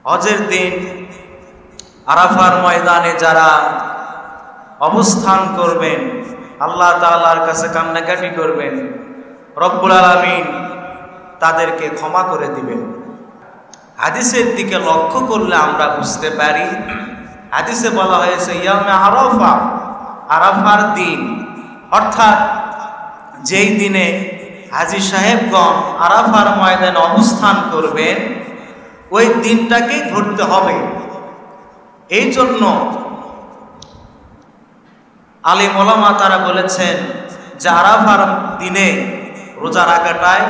হজের দিন আরাফার ময়দানে যারা অবস্থান করবেন, আল্লাহ তাআলার কাছে কান্নাকাটি করবেন, রব্বুল আলামিন তাদেরকে ক্ষমা করে দিবেন। হাদিসের দিকে লক্ষ্য করলে আমরা বুঝতে পারি, হাদিসে বলা হয়েছে ইয়ামে আরাফা, আরাফার দিন, অর্থাৎ যেই দিনে হাজী সাহেবগণ আরাফার ময়দানে অবস্থান করবেন ওই দিনটাকেই ধরতে হবে। এই জন্য আলেম ওলামা তারা বলেছেন যে আরাফার দিনে রোজা রাখাটাই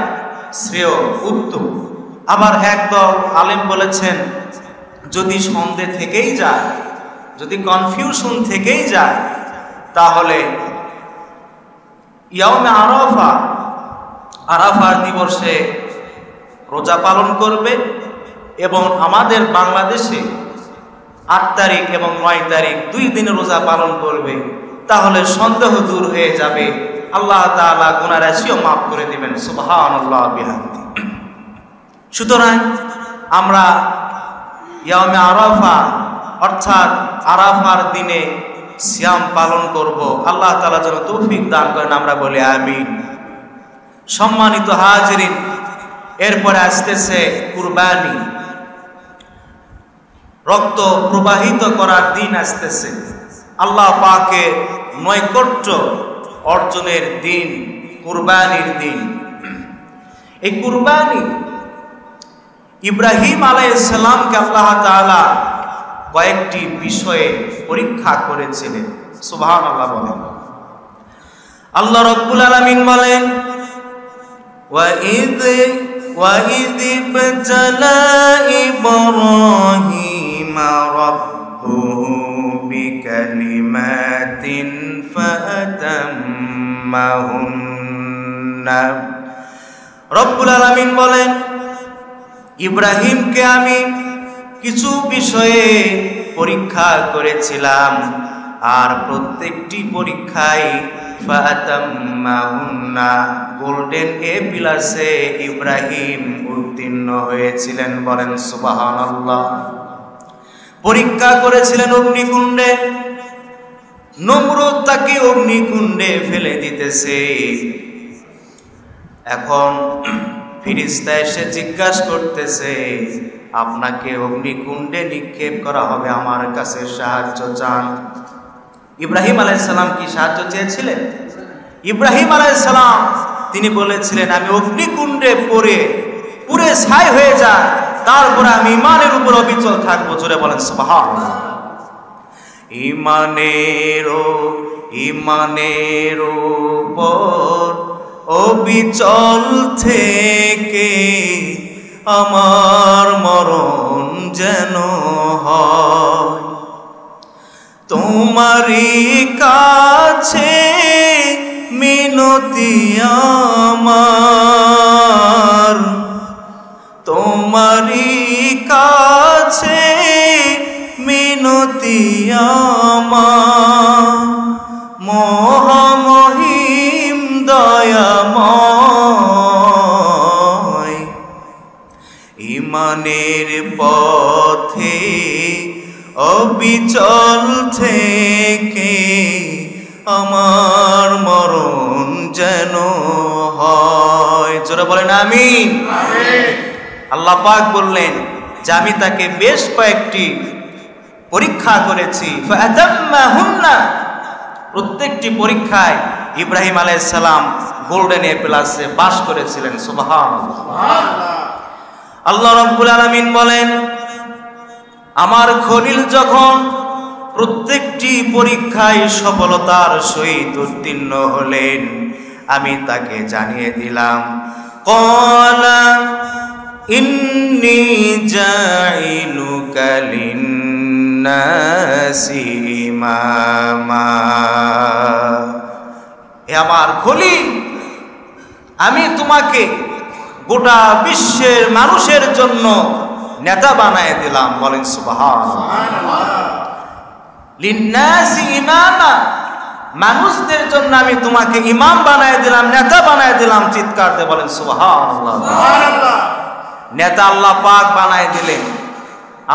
শ্রেয়, উত্তম। আবার একদল আলেম বলেছেন যদি সন্দেহ থেকেই যায়, যদি কনফিউশন থেকেই যায়, তাহলে ইয়াউমে আরাফা, আরাফার দিবসে রোজা পালন করবে এবং আমাদের বাংলাদেশে 8 তারিখ এবং 9 তারিখ 2 দিনে রোজা পালন করবে, তাহলে সন্দেহ দূর হয়ে যাবে, আল্লাহ তাআলা গুনাহ রাশিও মাফ করে দিবেন। সুবহানাল্লাহ বিহামদি। সুতরাং আমরা ইয়াউমে আরাফা অর্থাৎ আরাফার দিনে সিয়াম পালন করব, আল্লাহ তাআলা যেন তৌফিক দান করেন, আমরা বলি আমিন। সম্মানিত হাজিরিন, এরপরে আসতেছে কুরবানি, রক্ত প্রবাহিত করার দিন আসতেছে, আল্লাহ পাকের নৈকট্য অর্জনের দিন, কুরবানির দিন। এই কুরবানি ইব্রাহিম আলাইহিস সালামকে আল্লাহ তাআলা কয়েকটি বিষয়ে পরীক্ষা করেছিলেন। সুবহানাল্লাহ বলেন। আল্লাহ রাব্বুল আলামিন বলেন وَإِذِ ابْتَلَى إِبْرَاهِيمَ رَبُّهُ بِكَلِمَاتٍ فَأَتَمَّهُنَّ। রব্বুল আলামিন বলেন ইব্রাহিমকে আমি কিছু বিষয়ে পরীক্ষা করেছিলাম, আর প্রত্যেকটি পরীক্ষায় ফাতাম্মাহুন্না, গোল্ডেন এ প্লাসে ইব্রাহিম উত্তীর্ণ হয়েছিলেন। বলেন সুবহানাল্লাহ। পরীক্ষা করেছিলেন অগ্নিকুণ্ডে, নমরুদ তাকে অগ্নিকুণ্ডে ফেলে দিতেছে। এখন ফেরেশতা এসে জিজ্ঞাসা করতেছে আপনাকে অগ্নিকুণ্ডে নিক্ষেপ করা হবে, আমার কাছে সাহায্য চান। ইব্রাহিম আলাইহিস সালাম কি সাহায্য চেয়েছিলেন? ইব্রাহিম আলাইহিস সালাম তিনি বলেছিলেন আমি অগ্নিকুণ্ডে পুরে ছাই হয়ে যায়, তারপরে আমি ঈমানের উপর অবিচল থাকবো। জোরে বলেন সুবহানাল্লাহ। ঈমানের উপর অবিচল থেকে আমার মরণ যেন হয়, তোমারই কাছে মিনতি আমার, তোমারই কাছে মিনতি আমার, মহামহিম দয়াময়। ঈমানের পথে অবিচল থেকে আমার মরণ যেন হয়। জোরে বলেন আমিন। আল্লাহ পাক বললেন যে আমি তাকে বেশ কয়েকটি পরীক্ষা করেছি, ফাতাম্মাহুন্না, প্রত্যেকটি পরীক্ষায় ইব্রাহিম আলাইহিস সালাম গোল্ডেন এ প্লাসে পাস করেছিলেন। সুবহানাল্লাহ। আল্লাহ রাব্বুল আলামিন বলেন আমার খলিল যখন প্রত্যেকটি পরীক্ষায় সফলতার সহিত উত্তীর্ণ হলেন, আমি তাকে জানিয়ে দিলাম ক্বালা ইন্নী জাইলুকা লিন্নাসি ইমামা। হে আমার খলিল, আমি তোমাকে গোটা বিশ্বের মানুষের জন্য নেতা বানায় দিলাম। বলেন সুবহানাল্লাহ। লিন্নাসি ইমামা, মানুষদের জন্য আমি তোমাকে ইমাম বানায় দিলাম, নেতা বানায় দিলাম। চিৎকার দিয়ে বলেন সুবহানাল্লাহ। নেতা আল্লাহ পাক বানায় দিলেন।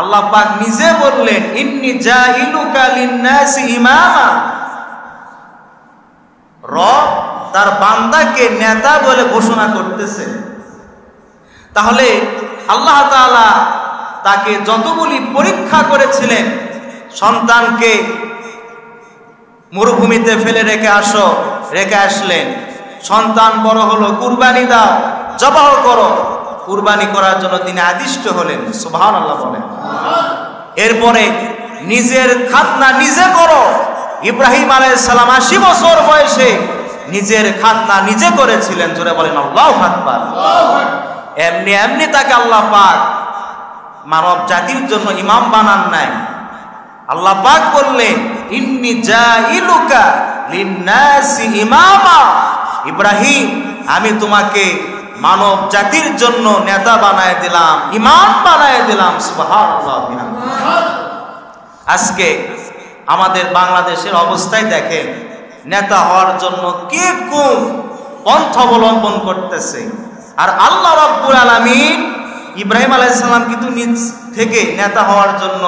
আল্লাহ পাক নিজে বললেন ইন্নী জাইলুকা লিন-নাসি ইমামা। রব তার বান্দাকে নেতা বলে ঘোষণা করতেছে। তাহলে আল্লাহ তাআলা তাকে যতগুলি পরীক্ষা করেছিলেন, সন্তানকে মরুভূমিতে ফেলে রেখে আসলেন, সন্তান বড় হলো, কুরবানি দাও, জবাহ করো, কুরবানি করার জন্য তিনি আদিষ্ট হলেন। সুবহানাল্লাহ বলেন। এরপরে নিজের খাতনা নিজে করো। ইব্রাহিম আলাইহিস সালাম 80 বছর বয়সে নিজের খাতনা নিজে করেছিলেন। জোরে বলেন আল্লাহু আকবার। এমনি এমনি তাকে আল্লাহ পাক মানব জাতির জন্য ইমাম বানান নাই। আল্লাহ পাক বললেন ইন্নী জাইলুকা লিন-নাসি ইমামা। ইব্রাহিম, আমি তোমাকে মানব জাতির জন্য নেতা বানায় দিলাম, ইমাম বানায় দিলাম। সুবহানাল্লাহ। আজকে আমাদের বাংলাদেশের অবস্থায় দেখেন, নেতা হওয়ার জন্য কে কোন পন্থা অবলম্বন করতেছে। আর আল্লাহ রাব্বুল আলামিন ইব্রাহিম আলাইহিস সালাম কিন্তু নিজ থেকে নেতা হওয়ার জন্য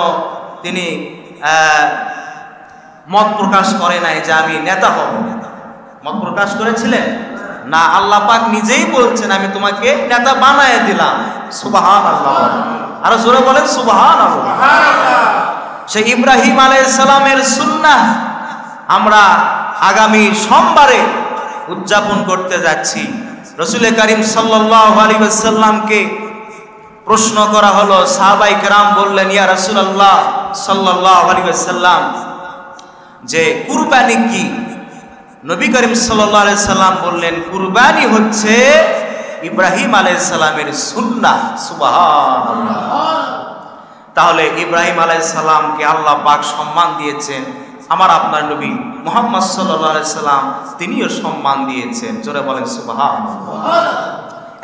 তিনি মত প্রকাশ করে নাই যে আমি নেতা হব। মত প্রকাশ করেছিলেন না, আল্লাহ পাক নিজেই বলছেন আমি তোমাকে নেতা বানায় দিলাম। সুবহানাল্লাহ। আর জোরে বলেন সুবহানাল্লাহ। সেই ইব্রাহিম আলাইহিস সালামের সুন্নাহ আমরা আগামী সোমবারে উদযাপন করতে যাচ্ছি। রাসূল করিম সাল্লাল্লাহু আলাইহি ওয়াসাল্লামকে প্রশ্ন করা হলো, সাহাবায়ে কেরাম বললেন ইয়া রাসূলুল্লাহ সাল্লাল্লাহু আলাইহি ওয়াসাল্লাম যে কুরবানি কি? নবী করিম সাল্লাল্লাহু আলাইহি সাল্লাম বললেন কুরবানি হচ্ছে ইব্রাহিম আলাইহিস সালামের সুন্নাহ। সুবহানাল্লাহ। তাহলে ইব্রাহিম আলাইহিস সালামকে আল্লাহ পাক সম্মান দিয়েছেন, আমার আপনার নবী মুহাম্মদ সাল্লাল্লাহু আলাইহি সাল্লাম তিনিও সম্মান দিয়েছেন। জোরে বলেন সুবহানাল্লাহ।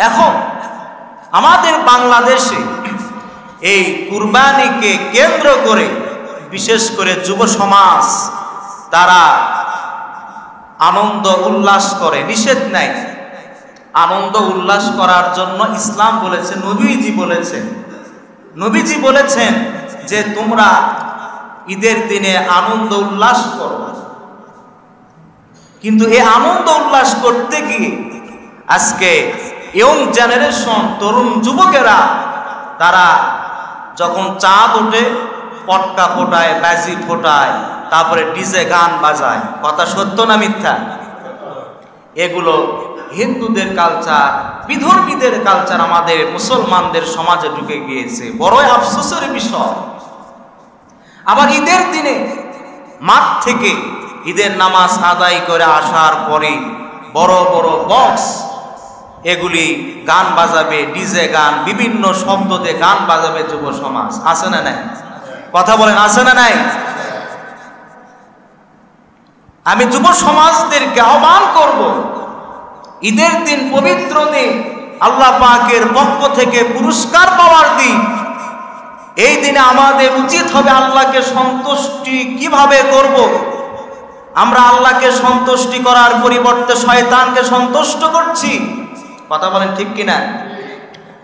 এখন আমাদের বাংলাদেশে এই কুরবানিকে কেন্দ্র করে বিশেষ করে যুব সমাজ তারা আনন্দ উল্লাস করে, নিষেধ নাই। আনন্দ উল্লাস করার জন্য ইসলাম বলেছে, নবীজি বলেছেন যে তোমরা ঈদের দিনে আনন্দ উল্লাস করো। কিন্তু এই আনন্দ উল্লাস করতে গিয়ে আজকে ইয়ং জেনারেশন, তরুণ যুবকেরা তারা যখন চাঁদ ওঠে পটকা ফোটায়, বাজি ফোটায়, তারপরে ডিজে গান বাজায়। কথা সত্য না মিথ্যা? এগুলো হিন্দুদের কালচার, বিধর্মীদের কালচার আমাদের মুসলমানদের সমাজে ঢুকে গিয়েছে। বড়ই আফসোসের বিষয়। আবার ঈদের দিনে মাঠ থেকে ঈদের নামাজ আদায় করে আসার পরে বড় বড় বক্স এগুলি গান বাজাবে, ডিজে গান, বিভিন্ন শব্দ দিয়ে গান বাজাবে যুব সমাজ। আছে না নাই? কথা বলেন, আছে না নাই? আমি যুব সমাজদেরকে আহ্বান করব, ঈদের দিন পবিত্র দিন, আল্লাহ পাকের পক্ষ থেকে পুরস্কার পাওয়ার দিন। এই দিনে আমাদের উচিত হবে আল্লাহকে সন্তুষ্টি কিভাবে করব। আমরা আল্লাহকে সন্তুষ্টি করার পরিবর্তে শয়তানকে সন্তুষ্ট করছি। কথা বলেন ঠিক কিনা?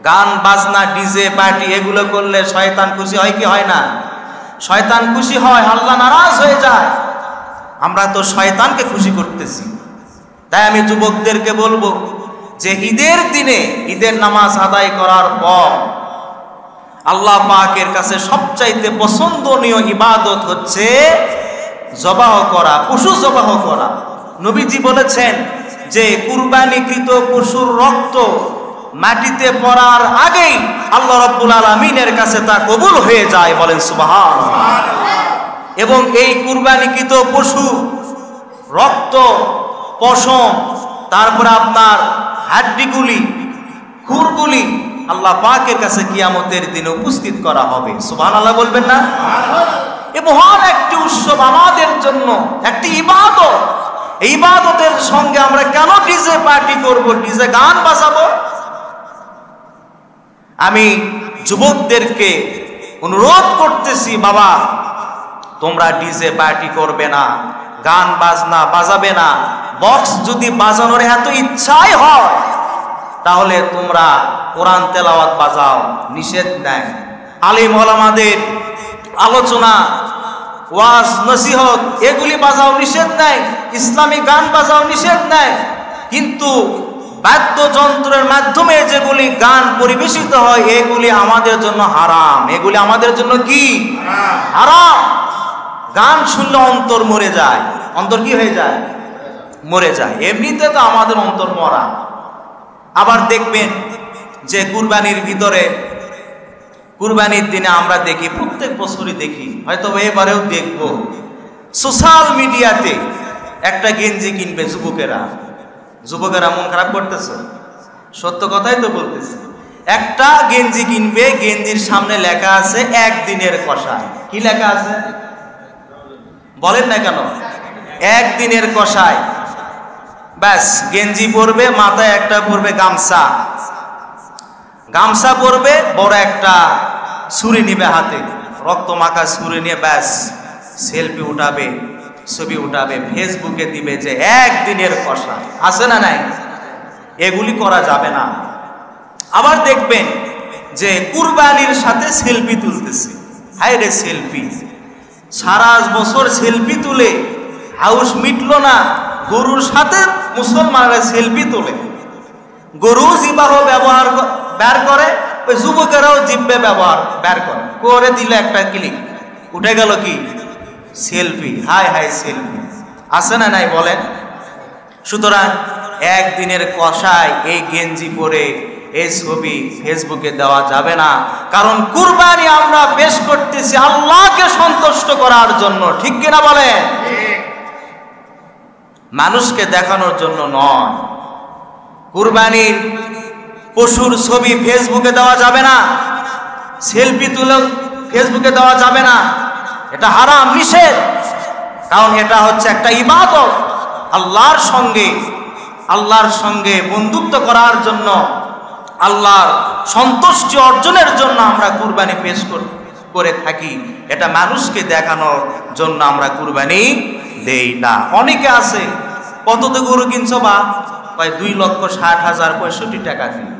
গান বাজনা, ডিজে পার্টি এগুলো করলে শয়তান খুশি হয় কি হয় না? শয়তান খুশি হয়, আল্লাহ নারাজ হয়ে যায়। আমরা তো শয়তানকে খুশি করতেছি। তাই আমি যুবকদেরকে বলবো যে ঈদের দিনে ঈদের নামাজ আদায় করার পর আল্লাহ পাকের কাছে সবচাইতে পছন্দনীয় ইবাদত হচ্ছে জবাহ করা, পশু জবাহ করা। নবীজি বলেছেন যে কুরবানিকৃত পশুর রক্ত মাটিতে পড়ার আগেই আল্লাহ রাব্বুল আলামিনের কাছে তা কবুল হয়ে যায়। বলেন সুবহানাল্লাহ। এবং এই কুরবানিকৃত পশু রক্ত, পশম, তারপরে আপনার হাড্ডিগুলি, খুরগুলি আল্লাহ পাকের কাছে কিয়ামতের দিনে উপস্থিত করা হবে। সুবহানাল্লাহ বলবেন না? এই মহান একটি উৎসব আমাদের জন্য একটি ইবাদত। এই ইবাদতের সঙ্গে আমরা কেন ডিজে পার্টি করব, ডিজে গান বাজাবো? আমি যুবকদেরকে অনুরোধ করতেছি, বাবা তোমরা ডিজে পার্টি করবে না, গান বাজনা বাজাবে না। বক্স যদি বাজানোর এত ইচ্ছাই হয় তাহলে তোমরা কোরআন তেলাওয়াত বাজাও, নিষেধ নাই। আলিম ওলামাদের আলোচনা, ওয়াজ, নসিহত এগুলি বাজাও নিষেধ নাই, ইসলামী গান বাজাও নিষেধ নাই, কিন্তু বাদ্যযন্ত্রের মাধ্যমে যেগুলি গান পরিবেশিত হয় এগুলি আমাদের জন্য হারাম। এগুলি আমাদের জন্য কি হারাম। গান শুনলে অন্তর মরে যায়। অন্তর কি হয়ে যায়? মরে যায়। এমনিতে তো আমাদের অন্তর মরা। আবার দেখবেন যে কুরবানির ভিতরে, কুরবানির দিনে আমরা দেখি, প্রত্যেক বছরই দেখি, হয়তো এবারেও দেখব, সোশ্যাল মিডিয়াতে একটা গেঞ্জি কিনবে যুবকেরা। যুবকেরা মন খারাপ করতেছে, সত্য কথাই তো বলতেছে। একটা গেঞ্জি কিনবে, গেঞ্জির সামনে লেখা আছে একদিনের কষাই। কি লেখা আছে বলেন না কেন? একদিনের কষাই। ব্যাস, গেঞ্জি পরবে, মাথায় একটা পরবে গামছা, গামছা পরবে, বড় একটা ছুরি নিবে হাতে, রক্ত মাখা ছুরি নিয়ে ব্যাস সেলফি উঠাবে, ছবি উঠাবে, ফেসবুকে দিবে যে একদিনের কষাই। আছে না নাই? এগুলি করা যাবে না। আবার দেখবেন যে কুরবানির সাথে সেলফি তুলতেছে। হায় রে সেলফি! সারা বছর সেলফি তুলে হাউস মিটলো না। গরুর সাথে মুসলমানরা সেলফি তোলে, গরু জিবাহ ব্যবহার বের করে, ওই যুবকেরাও জিব্বে ব্যবহার বের করে দিলে একটা ক্লিক, উঠে গেল কি সেলফি। High high selfie! আছে না নাই বলেন? সুতরাং একদিনের কষায় এই গেঞ্জি পরে এই ছবি ফেসবুকে দেওয়া যাবে না। কারণ কুরবানি আমরা পেশ করতেছি আল্লাহকে সন্তুষ্ট করার জন্য। ঠিক কিনা বলেন? মানুষকে দেখানোর জন্য নয়। কুরবানির পশুর ছবি ফেসবুকে দেওয়া যাবে না, সেলফি তুলে ফেসবুকে দেওয়া যাবে না। এটা হারাম, নিষেধ। কারণ এটা হচ্ছে একটা ইবাদত। আল্লাহর সঙ্গে বন্ধুত্ব করার জন্য, আল্লাহর সন্তুষ্টি অর্জনের জন্য আমরা কুরবানি পেশ করে থাকি। এটা মানুষকে দেখানোর জন্য আমরা কুরবানি দেই না। অনেকে আছে, কততে গরু কিনছো? বা 2,60,000 65 টাকা দিই।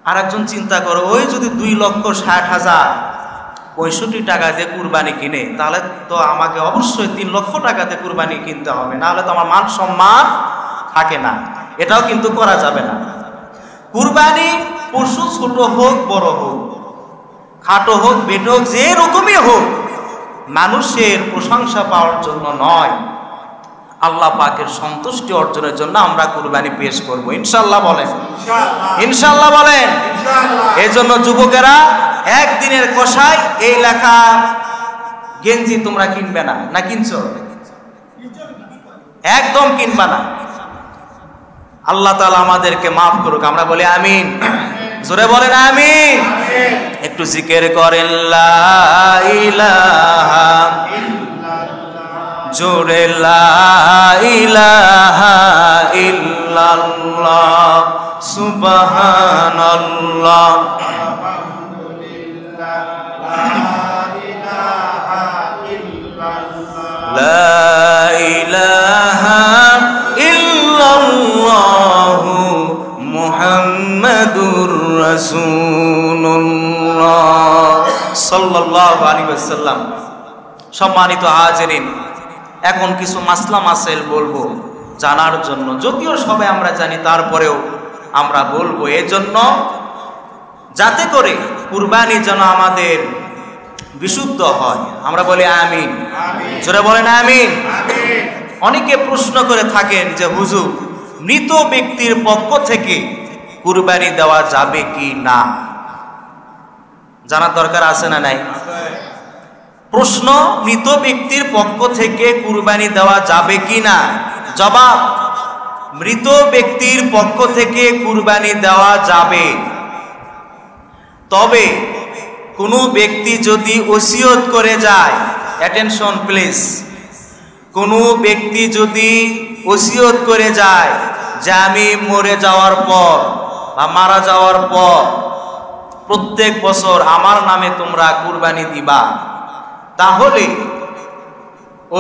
আর একজন চিন্তা করো, ওই যদি 2,60,000 65 টাকা দিয়ে কুরবানি কিনে, তাহলে তো আমাকে অবশ্যই 3 লক্ষ টাকাতে কুরবানি কিনতে হবে, নাহলে তো আমার মান সম্মান থাকে না। এটাও কিন্তু করা যাবে না। কুরবানি পশু ছোট হোক বড় হোক, খাটো হোক বেটো হোক, যে রকমই হোক, মানুষের প্রশংসা পাওয়ার জন্য নয়, আল্লাহ পাকের সন্তুষ্টি অর্জনের জন্য আমরা কুরবানি পেশ করব। ইনশাআল্লাহ বলেন? ইনশাআল্লাহ বলেন? এই জন্য যুবকেরা, একদিনের কষাই এই লেখা গেঞ্জি তোমরা কিনবে না। না কিনছো? একদম কিনবা না। আল্লাহ তাআলা আমাদেরকে মাফ করুক। আমরা বলি আমিন। জোরে বলেন আমিন। একটু জিকির করেন লা ইলাহা ইল্লাল্লাহ, জোরে লা ইলাহা ইল্লাল্লাহ, সুবহানাল্লাহ, লা ইলাহা ইল্লাল্লাহ, মুহাম্মাদুর রাসূলুল্লাহ সাল্লাল্লাহু আলাইহি ওয়াসাল্লাম। সম্মানিত হাজিরিন, এখন কিছু মাসলা মাসাইল বলবো জানার জন্য, যদিও সবাই আমরা জানি, তারপরেও আমরা বলবো এজন্য যাতে করে কুরবানি যেন আমাদের বিশুদ্ধ হয়। আমরা বলি আমিন। জোরে বলেন আমিন। অনেকে প্রশ্ন করে থাকেন যে হুজুর, মৃত ব্যক্তির পক্ষ থেকে কুরবানি দেওয়া যাবে কি না? জানার দরকার আছে না নাই? প্রশ্ন, মৃত ব্যক্তির পক্ষ থেকে কুরবানি দেওয়া যাবে কি না? জবাব, মৃত ব্যক্তির পক্ষ থেকে কুরবানি দেওয়া যাবে। তবে কোনো ব্যক্তি যদি ওসিয়ত করে যায়, অ্যাটেনশন প্লিজ, কোনো ব্যক্তি যদি ওসিয়ত করে যায় যে আমি মরে যাওয়ার পর বা মারা যাওয়ার পর প্রত্যেক বছর আমার নামে তোমরা কুরবানি দিবা, তাহলে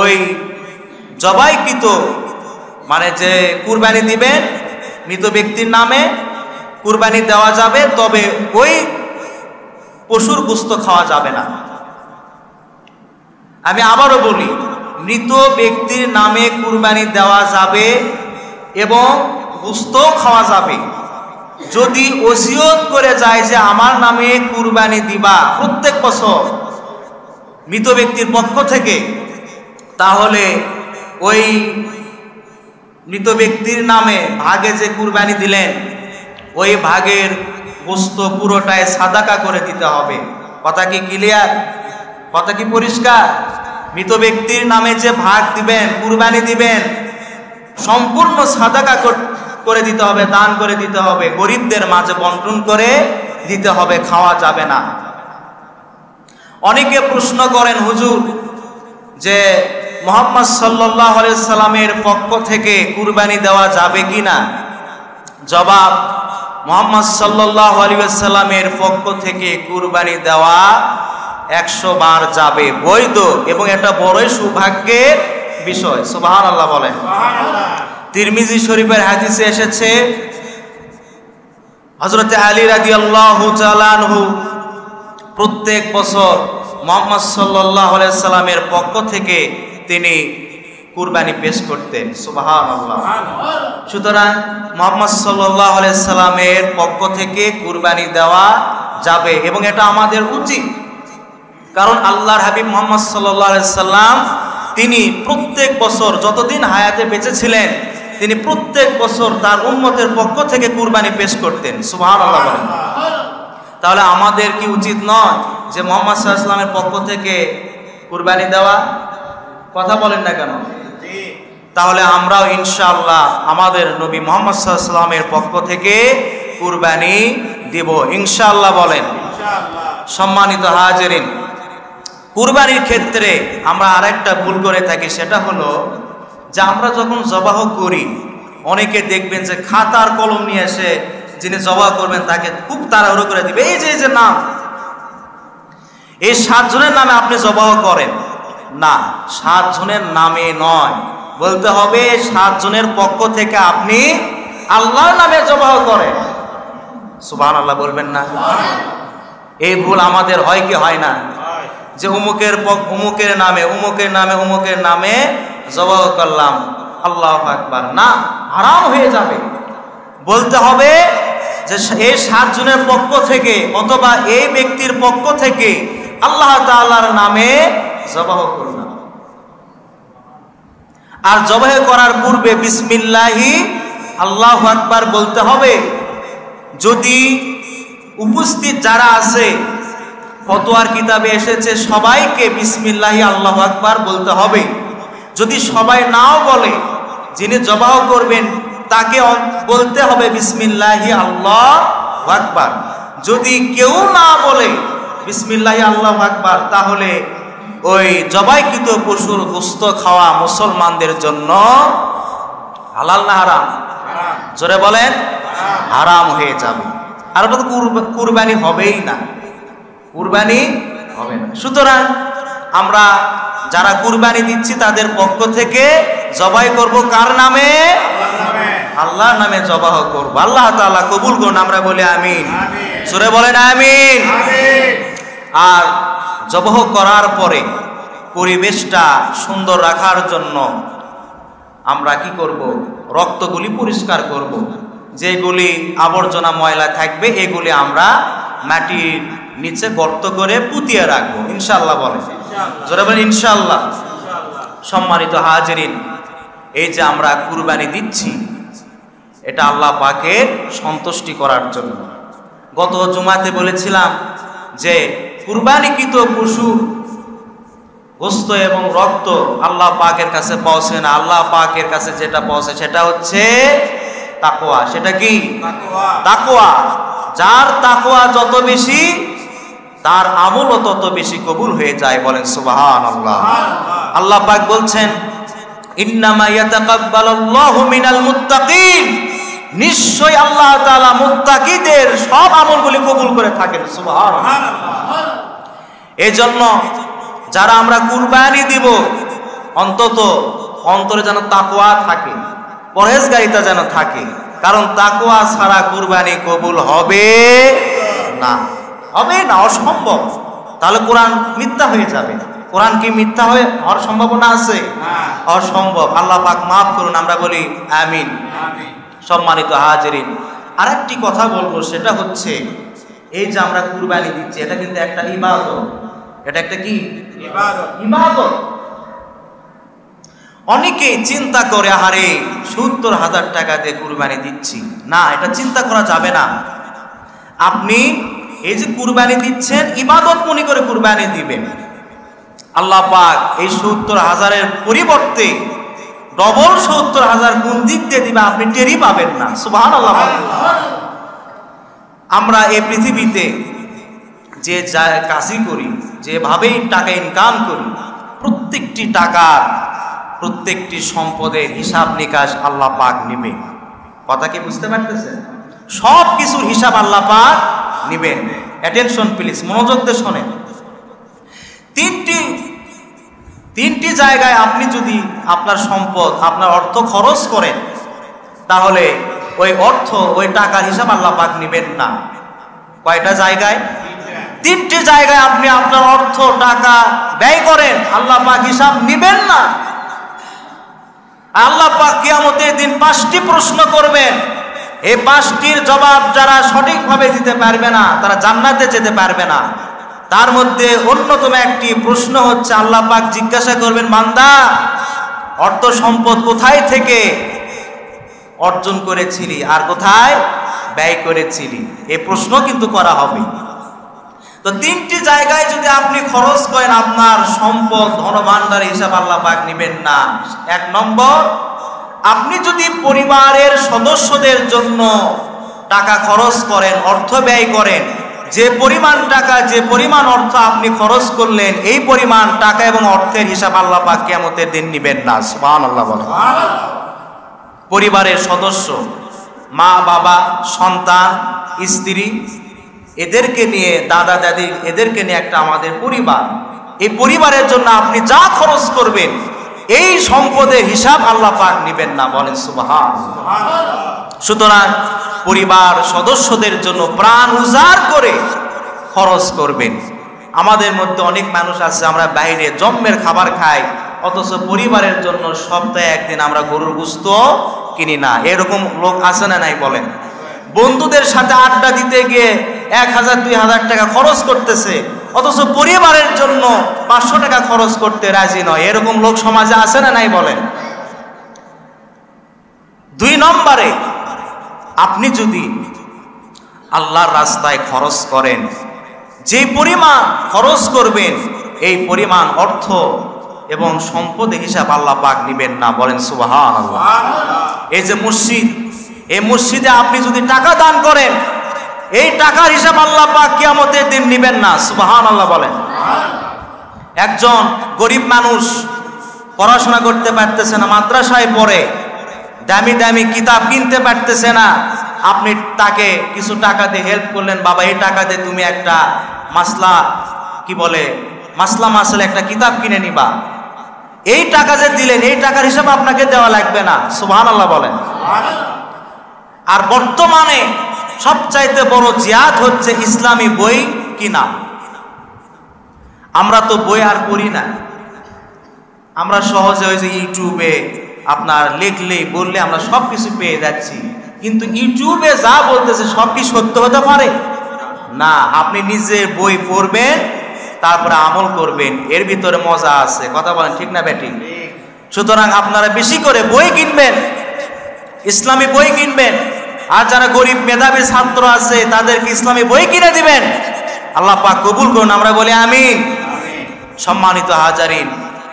ওই জবাইকৃত মানে যে কুরবানি দিবেন মৃত ব্যক্তির নামে কুরবানি দেওয়া যাবে। তবে ওই পশুর গোশত খাওয়া যাবে না। আমি আবারও বলি, মৃত ব্যক্তির নামে কুরবানি দেওয়া যাবে এবং গোশত খাওয়া যাবে। যদি ওসিয়ত করে যায় যে আমার নামে কুরবানি দিবা প্রত্যেক বছর মৃত ব্যক্তির পক্ষ থেকে, তাহলে ওই মৃত ব্যক্তির নামে ভাগে যে কুরবানি দিলেন ওই ভাগের গোশত পুরোটাই সাদাকা করে দিতে হবে। কথা কি ক্লিয়ার? কথা কি পরিষ্কার? মৃত ব্যক্তির নামে যে ভাগ দিবেন, কুরবানি দিবেন, সম্পূর্ণ সাদাকা করে দিতে হবে, দান করে দিতে হবে, গরিবদের মাঝে বন্টন করে দিতে হবে, খাওয়া যাবে না। অনেকে প্রশ্ন করেন, হুজুর যে মুহাম্মদ সাল্লাল্লাহু আলাইহি সাল্লামের পক্ষ থেকে কুরবানি দেওয়া যাবে কিনা? জবাব, মুহাম্মদ সাল্লাল্লাহু আলাইহি সাল্লামের পক্ষ থেকে কুরবানি দেওয়া 100 বার যাবে, বৈধ, এবং এটা বড়ই সৌভাগ্যের বিষয়। সুবহানাল্লাহ বলেন। তিরমিজি শরীফের হাদিসে এসেছে, হযরত আলী রাদিয়াল্লাহু তাআলা আনহু প্রত্যেক বছর মুহাম্মদ সাল্লাল্লাহু আলাইহি সাল্লামের পক্ষ থেকে তিনি কুরবানি পেশ করতেন। সুবহানাল্লাহ। সুতরাং মুহাম্মদ সাল্লাল্লাহু আলাইহি সাল্লামের পক্ষ থেকে কুরবানি দেওয়া যাবে এবং এটা আমাদের উচিত। কারণ আল্লাহর হাবিব মুহাম্মদ সাল্লাল্লাহু আলাইহি সাল্লাম তিনি প্রত্যেক বছর যতদিন হায়াতে বেঁচে ছিলেন তিনি প্রত্যেক বছর তার উম্মতের পক্ষ থেকে কুরবানি পেশ করতেন। সুবহানাল্লাহ বলেন। তাহলে আমাদের কি উচিত নয় যে মুহাম্মদ সাল্লাল্লাহু আলাইহি সাল্লামের পক্ষ থেকে কুরবানি দেওয়া? কথা বলেন না কেন? তাহলে আমরাও ইনশাআল্লাহ আমাদের নবী মুহাম্মদ সাল্লাল্লাহু আলাইহি সাল্লামের পক্ষ থেকে কুরবানি দেব ইনশাআল্লাহ বলেন। সম্মানিত হাজিরিন, কুরবানির ক্ষেত্রে আমরা আরেকটা ভুল করে থাকি, সেটা হলো যে আমরা যখন জবাহ করি অনেকে দেখবেন যে খাতার কলম নিয়ে এসে যিনি জবাহ করবেন তাকে খুব তাড়াহুড়ো করে দিবে, এই যে নাম, এই 7 জনের নামে আপনি জবাহ করেন। না, 7 জনের নামে নয়, বলতে হবে 7 জনের পক্ষ থেকে আপনি আল্লাহর নামে জবাহ করেন। সুবহানাল্লাহ বলবেন না? এই ভুল আমাদের হয় কি হয় না? যে অমুকের নামে জবাহ করলাম, আল্লাহু আকবার, না, হারাম হয়ে যাবে। বলতে হবে যে এই 7 জনের পক্ষ থেকে অথবা এই ব্যক্তির পক্ষ থেকে আল্লাহ তাআলার নামে জবাহ করলাম। আর জবাহ করার পূর্বে বিসমিল্লাহি আল্লাহু আকবার বলতে হবে। যদি উপস্থিত যারা আছে, ফতোয়ার কিতাবে এসেছে সবাইকে বিসমিল্লাহি আল্লাহু আকবার বলতে হবে। যদি সবাই নাও বলে, যিনি জবাহ করবেন তাকে বলতে হবে বিসমিল্লাহি আল্লাহু আকবার। যদি কেউ না বলে বিসমিল্লাহি আল্লাহু আকবার, তাহলে ওই জবাইকৃত পশুর গোশত খাওয়া মুসলমানদের জন্য হালাল না হারাম? জোরে বলেন। হারাম হয়ে যাবে, আর ওটা তো কুরবানি হবেই না, কুরবানি হবে না। সুতরাং আমরা যারা কুরবানি দিচ্ছি তাদের পক্ষ থেকে জবাই করব কার নামে? আল্লাহর নামে জবাহ করব। আল্লাহ তাআলা কবুল করুন, আমরা বলি আমিন। সূরা বলেন আমিন। আর জবাহ করার পরে পরিবেশটা সুন্দর রাখার জন্য আমরা কি করব? রক্তগুলি পরিষ্কার করব। যেগুলি আবর্জনা ময়লা থাকবে এগুলি আমরা মাটির নিচে গর্ত করে পুঁতিয়ে রাখবো ইনশাআল্লাহ বলে। জোরে বলেন ইনশাআল্লাহ। সম্মানিত হাজিরিন, এই যে আমরা কুরবানি দিচ্ছি এটা আল্লাহ পাকের সন্তুষ্টি করার জন্য। গত জুমাতে বলেছিলাম যে কুরবানিকৃত পশুর গোশত এবং রক্ত আল্লাহ পাকের কাছে পৌঁছে না। আল্লাহ পাকের কাছে যেটা পৌঁছে সেটা হচ্ছে তাকওয়া। সেটা কি? তাকওয়া। যার তাকওয়া যত বেশি তার আমলও তত বেশি কবুল হয়ে যায়। বলেন সুবহানাল্লাহ। আল্লাহ পাক বলছেন ইন্নামা ইয়াতাকাব্বালুল্লাহু মিনাল মুত্তাকিন, নিশ্চয় আল্লাহ তাআলা মুত্তাকিদের সব আমলগুলি কবুল করে থাকেন। সুবহানাল্লাহ। এজন্য যারা আমরা কুরবানি দিব অন্তত অন্তরে যেন তাকওয়া থাকে, পরহেজগারিতা যেন থাকে, কারণ তাকওয়া ছাড়া কুরবানি কবুল হবে না। হবে না, অসম্ভব। তাহলে কোরআন মিথ্যা হয়ে যাবে। কোরআন কি মিথ্যা হওয়ার সম্ভাবনা আছে? অসম্ভব। আল্লাহ পাক মাফ করুন, আমরা বলি আমিন। সম্মানিত হাজিরিন, আরেকটি কথা বলবো, সেটা হচ্ছে এই যে আমরা কুরবানি দিচ্ছি, এটা কিন্তু একটা ইবাদত। এটা একটা কি ইবাদত। অনেকেই চিন্তা করে, আহারে ৭০,০০০ টাকা দিয়ে কুরবানি দিচ্ছি। না, এটা চিন্তা করা যাবে না। আপনি এই যে কুরবানি দিচ্ছেন, ইবাদত মনে করে কুরবানি দিবেন। আল্লাহ পাক এই ৭০,০০০-এর পরিবর্তে ডবল ৭০,০০০ কোন দিক দিয়ে দিবে আপনি টেরই পাবেন না। সুবহানাল্লাহ। আমরা এই পৃথিবীতে যে কাজই করি, যেভাবেই টাকা ইনকাম করি, প্রত্যেকটি টাকার, প্রত্যেকটি সম্পদের হিসাব নিকাশ আল্লাহ পাক নেবে। কথা কি বুঝতে পারতেছেন? সব কিছুর হিসাব আল্লাহ পাক নেবেন। অ্যাটেনশন প্লিজ, মনোযোগ দিয়ে শোনেন। তিনটি জায়গায় আপনি যদি আপনার সম্পদ, আপনার অর্থ খরচ করেন, তাহলে ওই অর্থ, ওই টাকার হিসাব আল্লাহ পাক নেবেন না। কয়টা জায়গায়? তিনটি জায়গায় আপনি আপনার অর্থ, টাকা ব্যয় করেন, আল্লাহ পাক হিসাব নেবেন না। আল্লাহ পাক কিয়ামতের দিন 5টি প্রশ্ন করবেন। এই 5টির জবাব যারা সঠিকভাবে দিতে পারবে না, তারা জান্নাতে যেতে পারবে না। তার মধ্যে অন্যতম একটি প্রশ্ন হচ্ছে, আল্লাহ পাক জিজ্ঞাসা করবেন, বান্দা অর্থ সম্পদ কোথায় থেকে অর্জন করেছিলি আর কোথায় ব্যয় করেছিলি, এই প্রশ্ন কিন্তু করা হবে। তো তিনটি জায়গায় যদি আপনি খরচ করেন, আপনার সম্পদ, ধনভাণ্ডার হিসাব আল্লাহ পাক নেবেন না। 1 নম্বর, আপনি যদি পরিবারের সদস্যদের জন্য টাকা খরচ করেন, অর্থ ব্যয় করেন, যে পরিমাণ টাকা, যে পরিমাণ অর্থ আপনি খরচ করলেন, এই পরিমাণ টাকা এবং অর্থের হিসাব আল্লাহ পাক কিয়ামতের দিন নেবেন না। সুবহানাল্লাহ বলেন। পরিবারের সদস্য, মা বাবা, সন্তান, স্ত্রী, এদেরকে নিয়ে, দাদা দাদি, এদেরকে নিয়ে একটা আমাদের পরিবার। এই পরিবারের জন্য আপনি যা খরচ করবেন, এই সম্পদের হিসাব আল্লাহ পাক নেবেন না। বলেন সুবহানাল্লাহ। সুতরাং পরিবার সদস্যদের জন্য প্রাণ উজাড় করে খরচ করবেন। আমাদের মধ্যে অনেক মানুষ আছে, আমরা বাইরে জম্মের খাবার খাই, অথচ পরিবারের জন্য সপ্তাহে একদিন আমরা গরুর গোশত কিনি না। এরকম লোক আছে না নাই বলেন? বন্ধুদের সাথে আড্ডা দিতে গিয়ে 1000-2000 টাকা খরচ করতেছে, অথচ পরিবারের জন্য 500 টাকা খরচ করতে রাজি নয়। এরকম লোক সমাজে আছে না নাই বলেন? 2 নম্বরে, আপনি যদি আল্লাহর রাস্তায় খরচ করেন, যে পরিমাণ খরচ করবেন, এই পরিমাণ অর্থ এবং সম্পদের হিসাব আল্লাহ পাক নেবেন না। বলেন সুবহানাল্লাহ। এই যে মসজিদ, এই মসজিদে আপনি যদি টাকা দান করেন, এই টাকার হিসাব আল্লাহ পাক কিয়ামতের দিন নেবেন না। সুবহানাল্লাহ বলেন। একজন গরিব মানুষ পড়াশোনা করতে পারতেছে না, মাদ্রাসায় পড়ে, দামি দামি কিতাব কিনতে পারতেছে না, আপনি তাকে কিছু টাকা দিয়ে হেল্প করলেন, বাবা এই টাকা দিয়ে তুমি একটা মাসলা, কি বলে, মাসলা মাসলে একটা কিতাব কিনে নিবা। এই টাকা যে দিলেন, এই টাকার হিসাব আপনাকে দেওয়া লাগবে না। সুবহানাল্লাহ বলেন। আর বর্তমানে সবচাইতে বড় জিহাদ হচ্ছে ইসলামী বই কিনা। আমরা তো বই আর পড়ি না, আমরা সহজে ওই যে ইউটিউবে আপনার লিখলেই বললে আমরা সব কিছু পেয়ে যাচ্ছি। কিন্তু ইউটিউবে যা বলতেছে সব কি সত্য হতে পারে? না। আপনি নিজে বই পড়বেন, তারপরে আমল করবেন, এর ভিতরে মজা আছে। কথা বলেন ঠিক না বেটি? সুতরাং আপনারা বেশি করে বই কিনবেন, ইসলামী বই কিনবেন। আর যারা গরিব মেধাবী ছাত্র আছে, তাদেরকে ইসলামী বই কিনে দিবেন। আল্লাহ পাক কবুল করুন, আমরা বলি আমিন। সম্মানিত হাজারিন,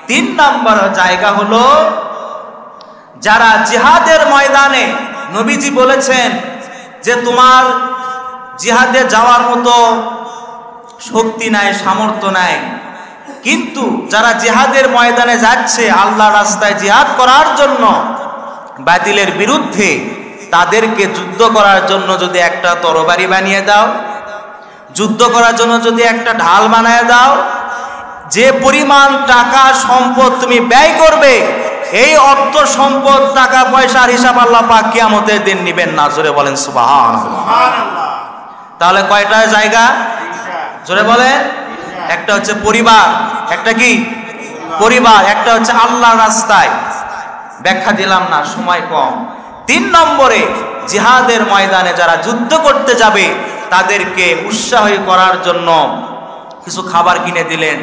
3 নম্বর জায়গা হলো, যারা জিহাদের ময়দানে, নবীজি বলেছেন যে তোমার জিহাদে যাওয়ার মতো শক্তি নাই, সামর্থ্য নাই, কিন্তু যারা জিহাদের ময়দানে যাচ্ছে আল্লাহর রাস্তায় জিহাদ করার জন্য, বাতিলের বিরুদ্ধে, তাদেরকে যুদ্ধ করার জন্য যদি একটা তরবারি বানিয়ে দাও, যুদ্ধ করার জন্য যদি একটা ঢাল বানিয়ে দাও, যে পরিমাণ টাকা সম্পদ তুমি ব্যয় করবে, এই অর্থ সম্পদ, টাকা পয়সার হিসাব আল্লাহ পাক কিয়ামতের দিন নেবেন না। জোরে বলেন সুবহানাল্লাহ। তাহলে কয়টা জায়গা? জোরে বলেন। একটা হচ্ছে পরিবার, একটা কি পরিবার, একটা হচ্ছে আল্লাহর রাস্তায়। ব্যাখ্যা দিলাম না, সময় কম। 3 নম্বরে জিহাদের ময়দানে যারা যুদ্ধ করতে যাবে তাদেরকে উৎসাহী করার জন্য কিছু খাবার কিনে দিলেন,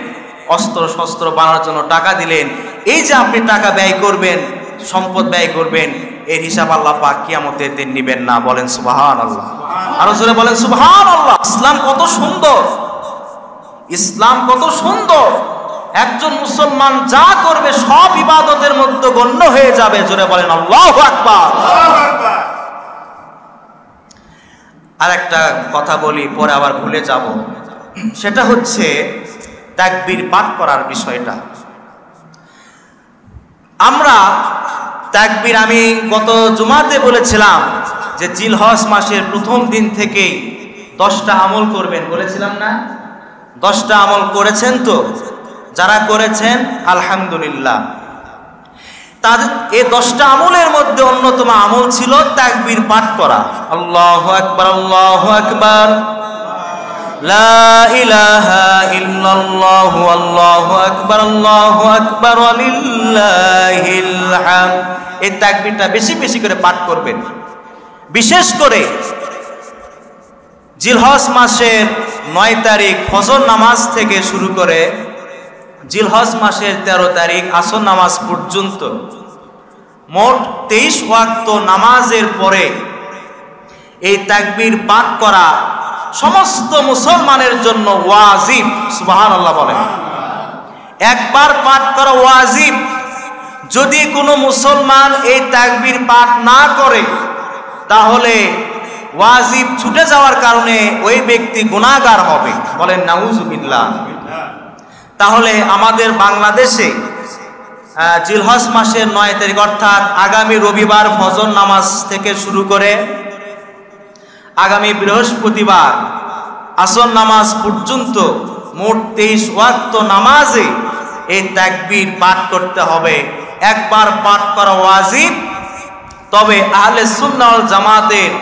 অস্ত্র শস্ত্র বানানোর জন্য টাকা দিলেন। এই যে আপনি টাকা ব্যয় করবেন, সম্পদ ব্যয় করবেন, এর হিসাব আল্লাহ পাক কিয়ামতের দিন নেবেন না। বলেন সুবহানাল্লাহ, আরো জোরে বলেন সুবহানাল্লাহ। ইসলাম কত সুন্দর, ইসলাম কত সুন্দর। একজন মুসলমান যা করবে সব ইবাদতের মধ্যে গণ্য হয়ে যাবে। জোরে বলেন আল্লাহু আকবার। আর একটা কথা বলি, পরে আবার ভুলে যাব। সেটা হচ্ছে তাকবীর পাঠ করার বিষয়টা। আমরা তাকবীর, আমি গত জুমাতে বলেছিলাম যে জিলহজ মাসের প্রথম দিন থেকেই 10টা আমল করবেন, বলেছিলাম না? 10টা আমল করেছেন তো? যারা করেছেন আলহামদুলিল্লাহ। তাদের এই 10টা আমলের মধ্যে অন্যতম আমল ছিল তাকবীর পাঠ করা। আল্লাহু আকবার, আল্লাহু আকবার, লা ইলাহা ইল্লাল্লাহু, আল্লাহু আকবার, আল্লাহু আকবার, ওয়ালিল্লাহিল হামদ। এই তাকবীরটা বেশি বেশি করে পাঠ করবেন। বিশেষ করে জিলহজ মাসের 9 তারিখ ফজর নামাজ থেকে শুরু করে জিলহজ মাসের 13 তারিখ আসর নামাজ পর্যন্ত মোট 23 ওয়াক্ত নামাজের পরে এই তাকবীর পাঠ করা সমস্ত মুসলমানের জন্য ওয়াজিব। সুবহানাল্লাহ বলেন। একবার পাঠ করা ওয়াজিব। যদি কোনো মুসলমান এই তাকবীর পাঠ না করে তাহলে ওয়াজিব ছুটে যাওয়ার কারণে ওই ব্যক্তি গুনাহগার হবে। বলেন নাউজুবিল্লাহ। তাহলে আমাদের বাংলাদেশে জিলহজ মাসের 9 তারিখ অর্থাৎ আগামী রবিবার ফজর নামাজ থেকে শুরু করে আগামী বৃহস্পতিবার আসর নামাজ পর্যন্ত মোট 23 ওয়াক্ত নামাজে এই তাকবীর পাঠ করতে হবে। একবার পাঠ করা ওয়াজিব। তবে আহলে সুন্নাহ ওয়াল জামাতের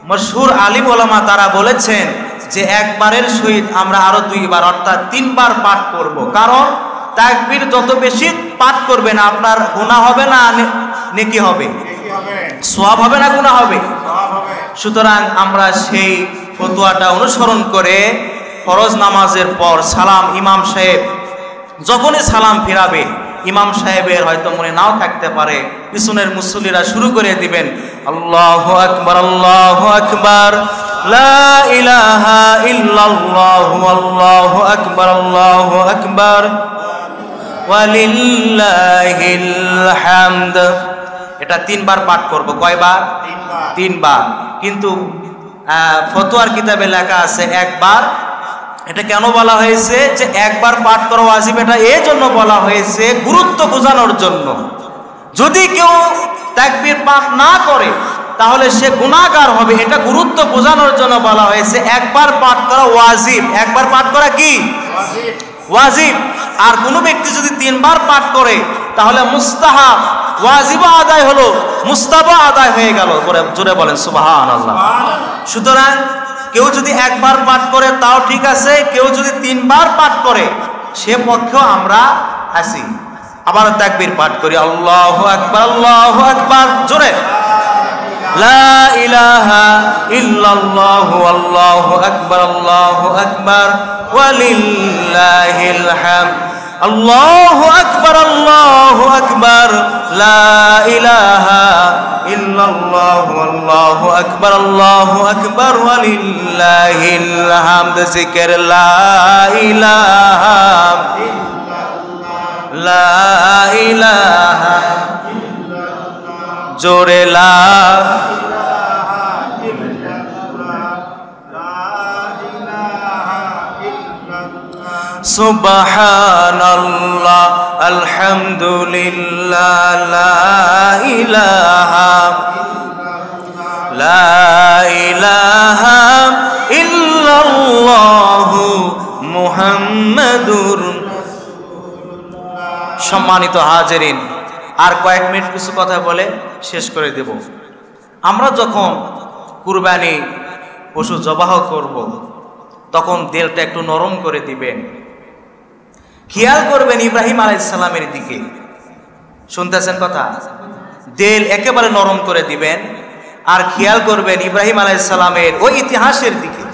মশহুর আলিম ওলামা তারা বলেছেন যে একবারের সহিত আমরা আরো 2 বার অর্থাৎ 3 বার পাঠ করব। কারণ তাকবীর যত বেশি পাঠ করবেন আপনার গুনাহ হবে না নেকি হবে? সওয়াব হবে না গুনাহ হবে? সুতরাং আমরা সেই ফতোয়াটা অনুসরণ করে ফরজ নামাজের পর সালাম, ইমাম সাহেব যখনই সালাম ফিরাবে, ইমাম সাহেবের হয়তো মনে নাও থাকতে পারে, পিছনের মুসল্লিরা শুরু করে দিবেন আল্লাহু আকবার, আল্লাহু আকবার, লা ইলাহা ইল্লাল্লাহু, আল্লাহু আকবার, আল্লাহু আকবার, ওয়ালিল্লাহিল হামদ। এটা 3 বার পাঠ করব। কয়বার? 3 বার। কিন্তু ফতোয়ার কিতাবে লেখা আছে একবার। এটা কেন বলা হয়েছে যে একবার পাঠ করা ওয়াজিব? এটা এই জন্য বলা হয়েছে গুরুত্ব বোঝানোর জন্য। যদি কেউ তাকবীর পাঠ না করে তাহলে সে গুনাহগার হবে, এটা গুরুত্ব বোঝানোর জন্য বলা হয়েছে একবার পাঠ করা ওয়াজিব। একবার পাঠ করা কি ওয়াজিব। আর কোনো ব্যক্তি যদি 3 বার পাঠ করে তাহলে মুস্তাহাব, ওয়াজিব আদায় হলো, মুস্তাহাব আদায় হয়ে গেল। জোরে বলেন সুবহানাল্লাহ। সুতরাং কেউ যদি একবার পাঠ করে তাও ঠিক আছে, কেউ যদি 3 বার পাঠ করে সে পক্ষেও আমরা আছি। আবার তাকবীর পাঠ করি আল্লাহু আকবার, আল্লাহু আকবার, জোরে লা ইলাহা ইল্লাল্লাহু, আল্লাহু আকবার, আল্লাহু আকবার, ওয়ালিল্লাহিল হামদ, আল্লাহু আকবার, আল্লাহু আকবার, লা ইলাহা ইল্লাল্লাহু, আল্লাহু আকবার, আল্লাহু আকবার, ওয়ালিল্লাহিল হামদ। জিকির লা ইলাহা ইল্লাল্লাহ, লা ইলাহা ইল্লাল্লাহ, জোরে লা সুবহানাল্লাহ, আলহামদুলিল্লাহ, লা ইলাহা ইল্লাল্লাহু মুহাম্মাদুর। সম্মানিত হাজিরিন, আর কয়েক মিনিট কিছু কথা বলে শেষ করে দেব। আমরা যখন কুরবানি পশু জবাহ করব তখন দেলটা একটু নরম করে দিবেন। খেয়াল করবেন ইব্রাহিম আলাইহিস সালামের দিকে, শুনতেছেন কথা? দেল একেবারে নরম করে দিবেন, আর খেয়াল করবেন ইব্রাহিম আলাইহিস সালামের ওই ইতিহাসের দিকে,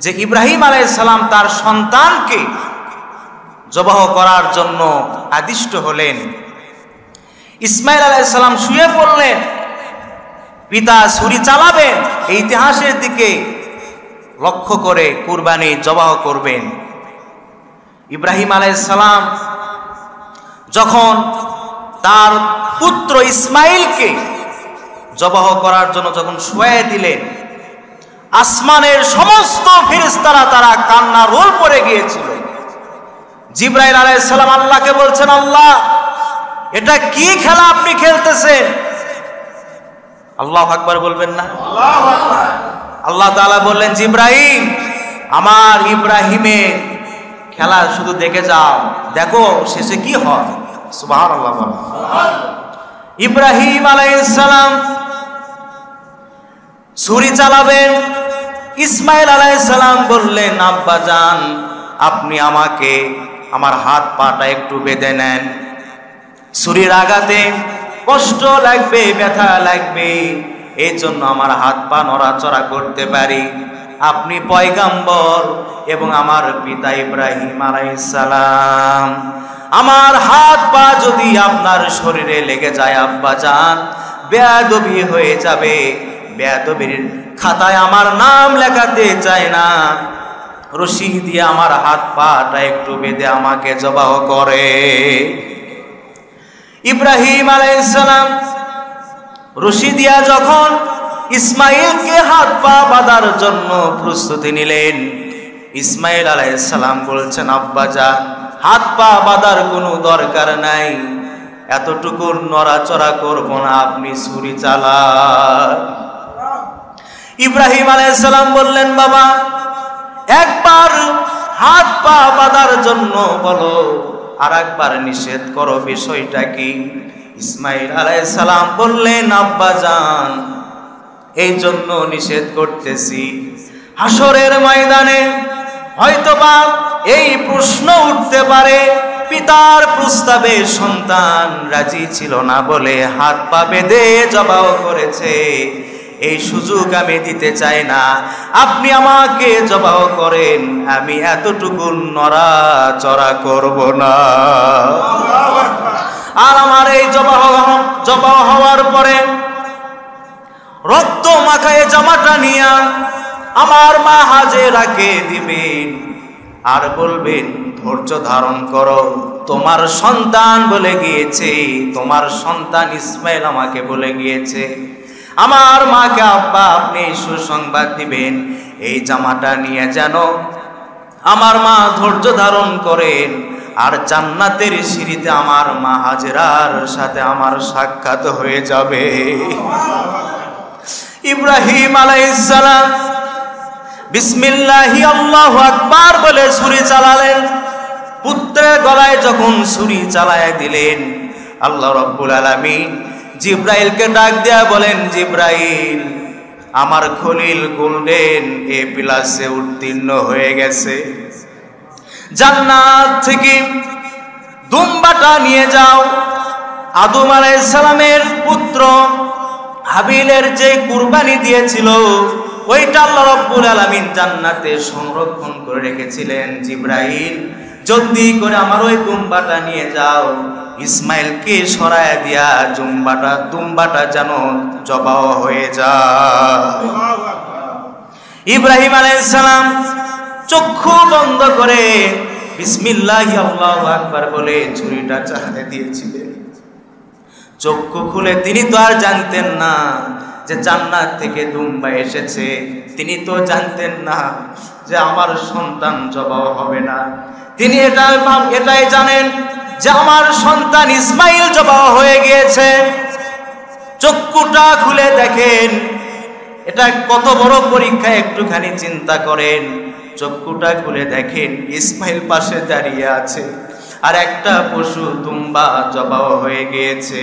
যে ইব্রাহিম আলাইহিস সালাম তার সন্তানকে জবাহ করার জন্য আদিষ্ট হলেন। ইসমাইল আলাইহিস সালাম শুয়ে পড়লেন, পিতা ছুরি চালাবেন, এই ইতিহাসের দিকে লক্ষ্য করে কুরবানি জবাহ করবেন। ইব্রাহিম আলাইহিস সালাম যখন তার পুত্র ইসমাইলকে জবাহ করার জন্য যখন শুয়ে দিলেন, আসমানের সমস্ত ফেরেশতারা তারা কান্নার রোল পড়ে গিয়েছিল। জিবরাইল আলাইহিস সালাম আল্লাহকে বলছেন, আল্লাহ এটা কি খেলা আপনি খেলতেছেন? আল্লাহু আকবার বলবেন না? আল্লাহু আকবার। আল্লাহ তাআলা বললেন, জিবরাইল আমার ইব্রাহিমের খেলা শুধু দেখে যাও, দেখো শেষে কি হয়। সুবহানাল্লাহ। ইব্রাহিম আলাইহিস সালাম ছুরি চালাবেন, ইসমাইল আলাইহিস সালাম বললেন, আব্বা জান আপনি আমাকে আমার হাত পাটা একটু বেঁধে নেন, ছুরির আঘাতে কষ্ট লাগবে, ব্যথা লাগবে, এই জন্য আমার হাত পা নড়াচড়া করতে পারি। আপনি পয়গাম্বর এবং আমার পিতা ইব্রাহিম আলাইহিস সালাম, আমার হাত পা যদি আপনার শরীরে লেগে যায় আব্বা জান, বেয়াদবি হয়ে যাবে, বেয়াদবির খাতায় আমার নাম লেখাতে চায় না, রশি দিয়ে আমার হাত পাটা একটু বেঁধে আমাকে জবাহ করে। ইব্রাহিম আলাইহিস সালাম রশি দিয়া যখন ইসমাইলকে হাত পা বাঁধার জন্য প্রস্তুতি নিলেন, ইসমাইল আলাইহিস সালাম বলছেন, আব্বা জান হাত পা বাঁধার কোনো দরকার নাই, এতটুকু নড়াচড়া করব না, আপনি ছুরি চালান। ইব্রাহিম আলাইহিস সালাম বললেন, বাবা একবার হাত পা বাঁধার জন্য বলো, আর একবার নিষেধ করো, বিষয়টা কি? ইসমাইল আলাইহিস সালাম বললেন, আব্বা জান এই জন্য নিষেধ করতেছি, হাসরের ময়দানে হয়তোবা এই প্রশ্ন উঠতে পারে, পিতার প্রস্তাবে সন্তান রাজি ছিল না বলে হাত পা বেঁধে জবাহ করেছে, এই সুযোগ আমি দিতে চাই না, আপনি আমাকে জবাহ করেন, আমি এতটুকু নড়াচড়া করব না। আর আমার এই জবাহ হওয়ার পরে রক্ত মাখায় জামাটা নিয়া আমার মা হাজেরাকে দিবেন, আর বলবেন ধৈর্য ধারণ করো, তোমার সন্তান বলে গিয়েছে, তোমার সন্তান ইসমাইল আমাকে বলে গিয়েছে। আমার মাকে, আব্বা আপনি সুসংবাদ দিবেন, এই জামাটা নিয়ে যেন আমার মা ধৈর্য ধারণ করেন, আর জান্নাতের সিঁড়িতে আমার মা হাজেরার সাথে আমার সাক্ষাৎ হয়ে যাবে। ইব্রাহিম আলাইহিস সালাম বিসমিল্লাহি আল্লাহু আকবার বলে ছুরি চালালেন, পুত্রের গলায় যখন ছুরি চালায় দিলেন, আল্লাহ রাব্বুল আলামিন জিব্রাইলকে ডাক দেয়া বলেন, জিব্রাইল আমার খলিল গোল্ডেন এ প্লাসে উত্তীর্ণ হয়ে গেছে, জান্নাত থেকে দুম্বাটা নিয়ে যাও, আদম আলাইহিস সালামের পুত্র হাবিলের যে কুরবানি দিয়েছিল ওইটা আল্লাহ রাব্বুল আলামিন জান্নাতে সংরক্ষণ করে রেখেছিলেন। জিব্রাইল জলদি করে আমার ওই দুম্বাটা নিয়ে যাও, ইসমাইলকে সরায় দিয়া দুম্বাটা যেন জবাহ হয়ে যায়। ইব্রাহিম আলাইহিস সালাম চক্ষু বন্ধ করে বিসমিল্লাহি আল্লাহু আকবার বলে ছুরিটা চালাতে দিয়েছিলেন। চক্ষু খুলে তিনি তো আর জানতেন না যে জান্নাত থেকে দুম্বা এসেছে, তিনি তো জানতেন না যে আমার সন্তান জবাহ হবে না, তিনি এটাই জানেন যে আমার সন্তান ইসমাইল জবাহ হয়ে গিয়েছে। চক্ষুটা খুলে দেখেন, এটা কত বড় পরীক্ষা একটুখানি চিন্তা করেন। চক্ষুটা খুলে দেখেন ইসমাইল পাশে দাঁড়িয়ে আছে, আর একটা পশু দুম্বা জবাহ হয়ে গিয়েছে।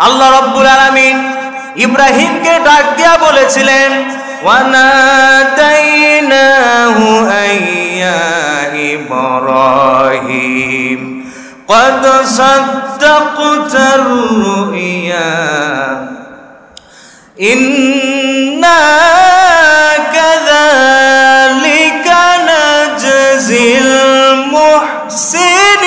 আল্লাহ রাব্বুল আলামিন ইব্রাহিমকে ডাক দিয়া বলেছিলেন, ও وناديناه أن يا إبراهيم قد صدقت الرؤيا إنا كذلك نجزي المحسنين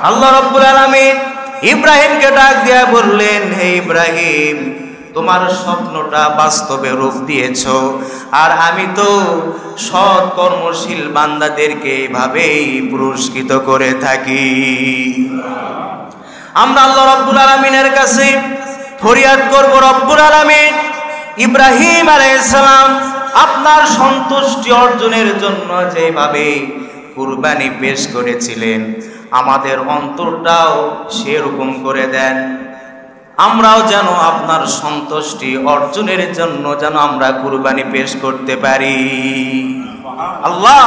আল্লাহ রাব্বুল আলামিন ইব্রাহিমকে ডাক দিয়া বললেন, হে ইব্রাহিম, তোমার স্বপ্নটা বাস্তবে রূপ দিয়েছ, আর আমি তো সৎ কর্মশীল বান্দাদেরকে এইভাবেই পুরস্কৃত করে থাকি। আমরা আল্লাহ রাব্বুল আলামিনের কাছে ফরিয়াদ করব, রব্বুল আলামিন ইব্রাহিম আলাইহিস সালাম আপনার সন্তুষ্টি অর্জনের জন্য যেভাবে কুরবানি পেশ করেছিলেন, আমাদের অন্তরটাও সেরকম করে দেন। আমরাও যেন আপনার সন্তুষ্টি অর্জনের জন্য যেন আমরা কুরবানি পেশ করতে পারি। আল্লাহ,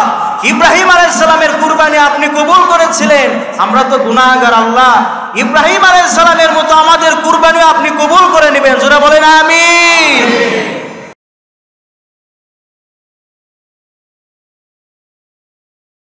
ইব্রাহিম আলাইহিস সালামের কুরবানি আপনি কবুল করেছিলেন, আমরা তো গুনাহগার। আল্লাহ, ইব্রাহিম আলাইহিস সালামের মতো আমাদের কুরবানি আপনি কবুল করে নেবেন। জোরে বলেন আমিন।